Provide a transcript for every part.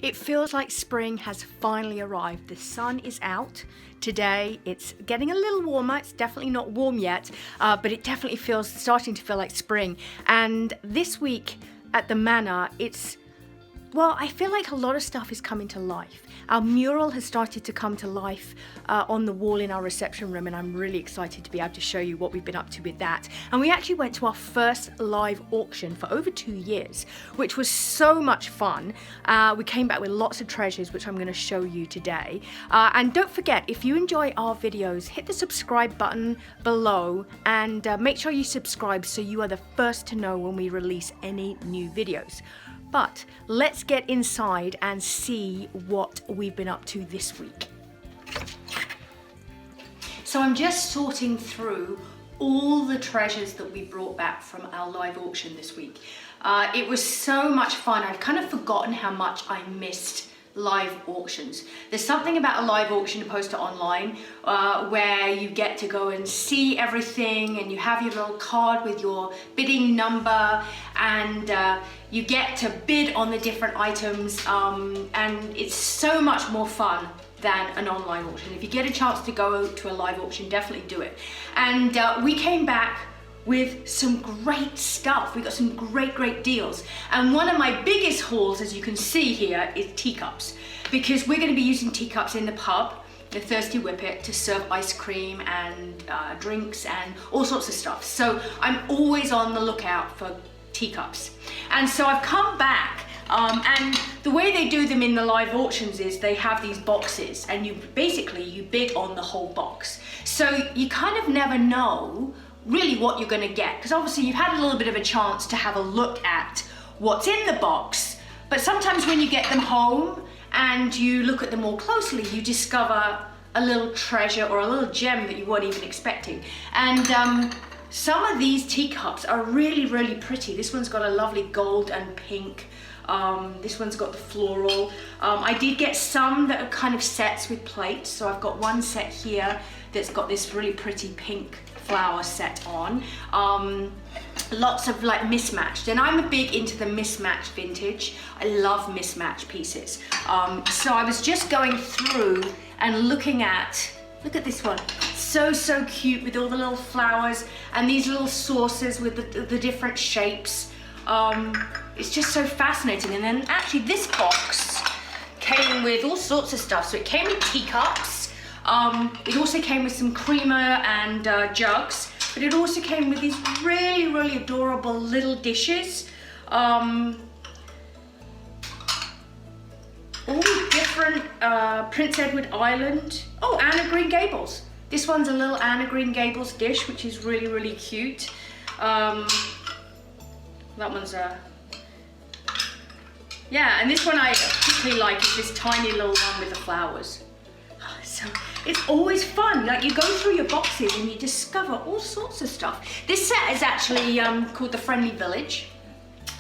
It feels like spring has finally arrived. The sun is out today. It's getting a little warmer. It's definitely not warm yet, but it definitely starting to feel like spring. And this week at the Manor, well, I feel like a lot of stuff is coming to life. Our mural has started to come to life on the wall in our reception room, and I'm really excited to be able to show you what we've been up to with that. And we actually went to our first live auction for over 2 years, which was so much fun. We came back with lots of treasures, which I'm going to show you today. And don't forget, if you enjoy our videos, hit the subscribe button below and make sure you subscribe so you are the first to know when we release any new videos. But let's get inside and see what we've been up to this week. So I'm just sorting through all the treasures that we brought back from our live auction this week. It was so much fun. I've kind of forgotten how much I missed live auctions. There's something about a live auction poster online where you get to go and see everything, and you have your little card with your bidding number, and you get to bid on the different items, and it's so much more fun than an online auction. If you get a chance to go to a live auction, definitely do it. And we came back with some great stuff. We got some great deals. And one of my biggest hauls, as you can see here, is teacups, because we're going to be using teacups in the pub, the Thirsty Whippet, to serve ice cream and drinks and all sorts of stuff. So I'm always on the lookout for teacups. And so I've come back, and the way they do them in the live auctions is they have these boxes, and you bid on the whole box. So you kind of never know really what you're going to get, because obviously you've had a little bit of a chance to have a look at what's in the box, but sometimes when you get them home and you look at them more closely, you discover a little treasure or a little gem that you weren't even expecting. And some of these teacups are really pretty. This one's got a lovely gold and pink. This one's got the floral. I did get some that are kind of sets with plates. So I've got one set here that's got this really pretty pink flower set on. Lots of like mismatched, and I'm big into the mismatched vintage. I love mismatched pieces. So I was just going through and look at this one. So cute with all the little flowers and these little saucers with the different shapes. It's just so fascinating. And then actually this box came with all sorts of stuff. So it came with teacups. It also came with some creamer and jugs, but it also came with these really adorable little dishes. All different Prince Edward Island. Oh, Anne of Green Gables. This one's a little Anne of Green Gables dish, which is really cute. That one's yeah, and this one I particularly like is this tiny little one with the flowers. So it's always fun, like you go through your boxes and you discover all sorts of stuff. This set is actually called the Friendly Village,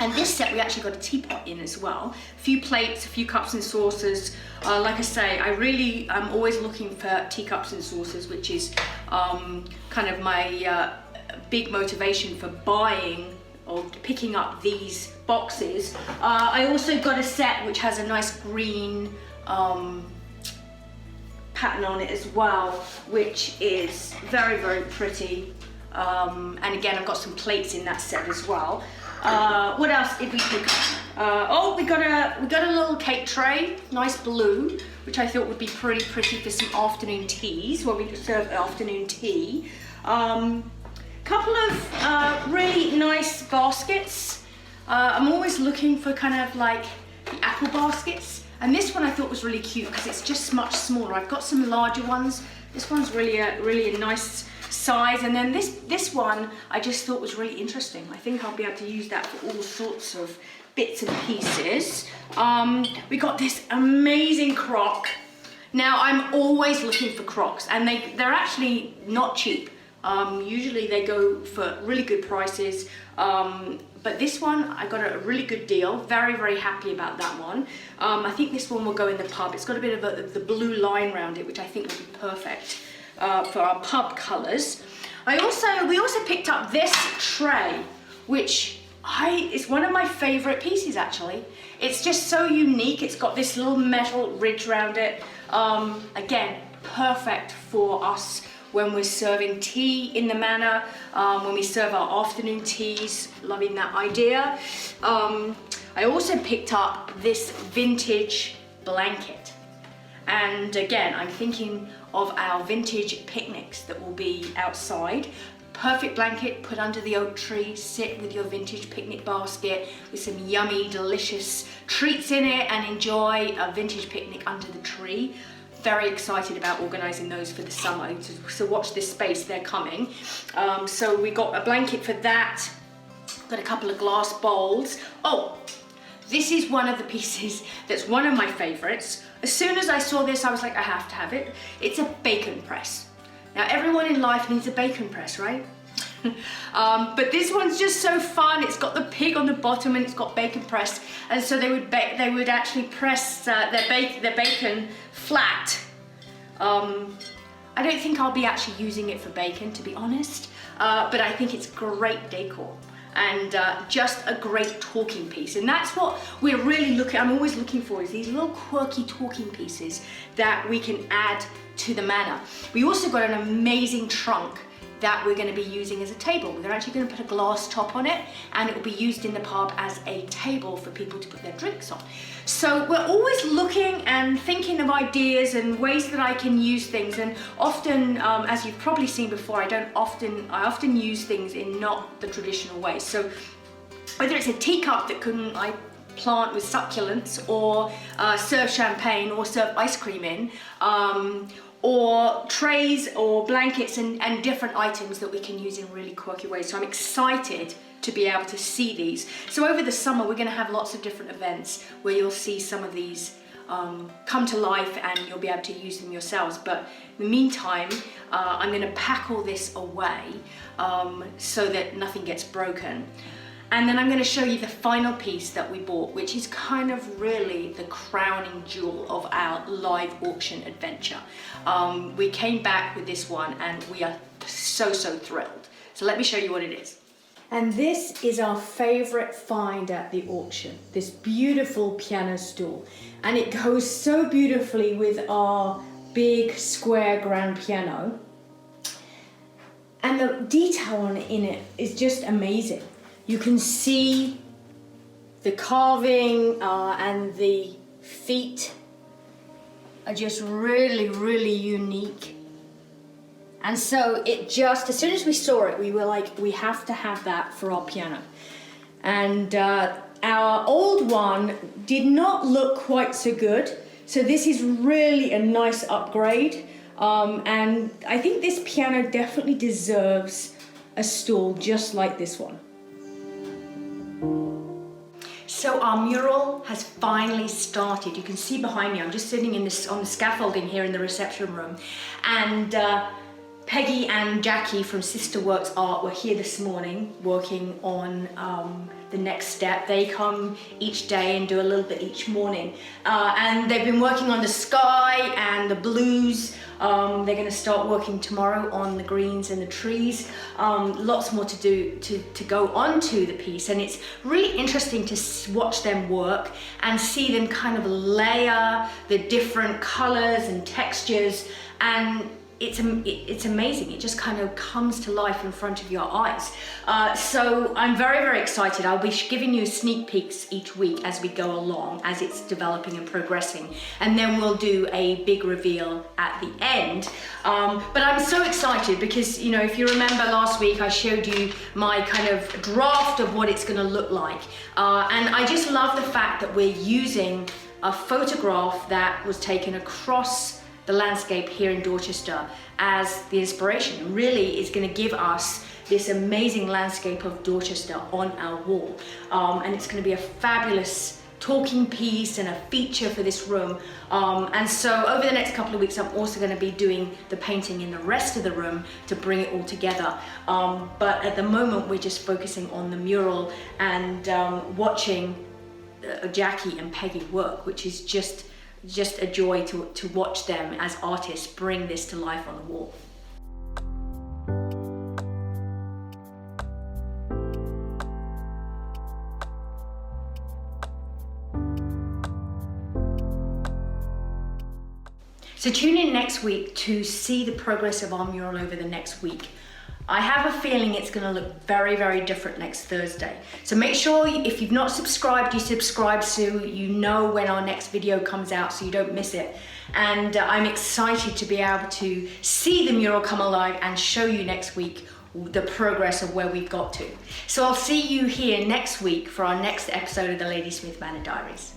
and this set we actually got a teapot in as well. A few plates, a few cups and saucers. Like I say, I'm always looking for teacups and saucers, which is kind of my big motivation for buying or picking up these boxes. I also got a set which has a nice green pattern on it as well, which is very pretty. And again, I've got some plates in that set as well. What else did we pick up? Oh, we got a little cake tray, nice blue, which I thought would be pretty pretty for some afternoon teas when we serve afternoon tea. Couple of really nice baskets. I'm always looking for kind of like the apple baskets. And this one I thought was really cute because it's just much smaller. I've got some larger ones. This one's really a nice size. And then this one I just thought was really interesting. I think I'll be able to use that for all sorts of bits and pieces. We got this amazing crock. Now I'm always looking for crocks, and they're actually not cheap. Usually they go for really good prices. But this one, I got a really good deal. Very happy about that one. I think this one will go in the pub. It's got a bit of the blue line around it, which I think will be perfect for our pub colours. We also picked up this tray, which It's one of my favorite pieces actually. It's just so unique. It's got this little metal ridge around it. Again, perfect for us when we're serving tea in the manor, when we serve our afternoon teas, loving that idea. I also picked up this vintage blanket. And again, I'm thinking of our vintage picnics that will be outside. Perfect blanket, put under the oak tree, sit with your vintage picnic basket with some yummy, delicious treats in it and enjoy a vintage picnic under the tree. Very excited about organising those for the summer, so watch this space, they're coming. So we got a blanket for that, got a couple of glass bowls. Oh, this is one of the pieces that's one of my favourites. As soon as I saw this, I was like, I have to have it. It's a bacon press. Now, everyone in life needs a bacon press, right? But this one's just so fun. It's got the pig on the bottom and it's got bacon press. And so they would actually press their bacon flat. I don't think I'll be actually using it for bacon, to be honest. But I think it's great decor. And just a great talking piece. And that's what we're really I'm always looking for, is these little quirky talking pieces that we can add to the manor. We also got an amazing trunk that we're going to be using as a table. We're actually going to put a glass top on it, and it will be used in the pub as a table for people to put their drinks on. So we're always looking and thinking of ideas and ways that I can use things, and often, as you've probably seen before, I often use things in not the traditional way. So whether it's a teacup that I plant with succulents, or serve champagne, or serve ice cream in, or trays or blankets and different items that we can use in really quirky ways. So I'm excited to be able to see these. So over the summer, we're going to have lots of different events where you'll see some of these come to life and you'll be able to use them yourselves. But in the meantime, I'm going to pack all this away so that nothing gets broken. And then I'm going to show you the final piece that we bought, which is kind of really the crowning jewel of our live auction adventure. We came back with this one and we are so thrilled. So let me show you what it is. And this is our favorite find at the auction, this beautiful piano stool. And it goes so beautifully with our big square grand piano. And the detail in it is just amazing. You can see the carving and the feet are just really unique. And so it just, as soon as we saw it, we were like, we have to have that for our piano. And our old one did not look quite so good. So this is really a nice upgrade. And I think this piano definitely deserves a stool just like this one. So our mural has finally started. You can see behind me, I'm just sitting on the scaffolding here in the reception room. And Peggy and Jackie from Sister Works Art were here this morning working on the next step. They come each day and do a little bit each morning. And they've been working on the sky and the blues. They're going to start working tomorrow on the greens and the trees. Lots more to do to go onto the piece, and it's really interesting to watch them work and see them kind of layer the different colors and textures, and it's amazing. It just kind of comes to life in front of your eyes. So I'm very excited. I'll be giving you sneak peeks each week as we go along, as it's developing and progressing. And then we'll do a big reveal at the end. But I'm so excited because, you know, if you remember last week, I showed you my kind of draft of what it's gonna look like. And I just love the fact that we're using a photograph that was taken across the landscape here in Dorchester as the inspiration. Really is going to give us this amazing landscape of Dorchester on our wall. And it's going to be a fabulous talking piece and a feature for this room. And so over the next couple of weeks, I'm also going to be doing the painting in the rest of the room to bring it all together. But at the moment, we're just focusing on the mural and watching Jackie and Peggy work, which is just a joy to watch them as artists bring this to life on the wall. So tune in next week to see the progress of our mural over the next week. I have a feeling it's going to look very, very different next Thursday. So make sure if you've not subscribed, you subscribe so you know when our next video comes out so you don't miss it. And I'm excited to be able to see the mural come alive and show you next week the progress of where we've got to. So I'll see you here next week for our next episode of the Ladysmith Manor Diaries.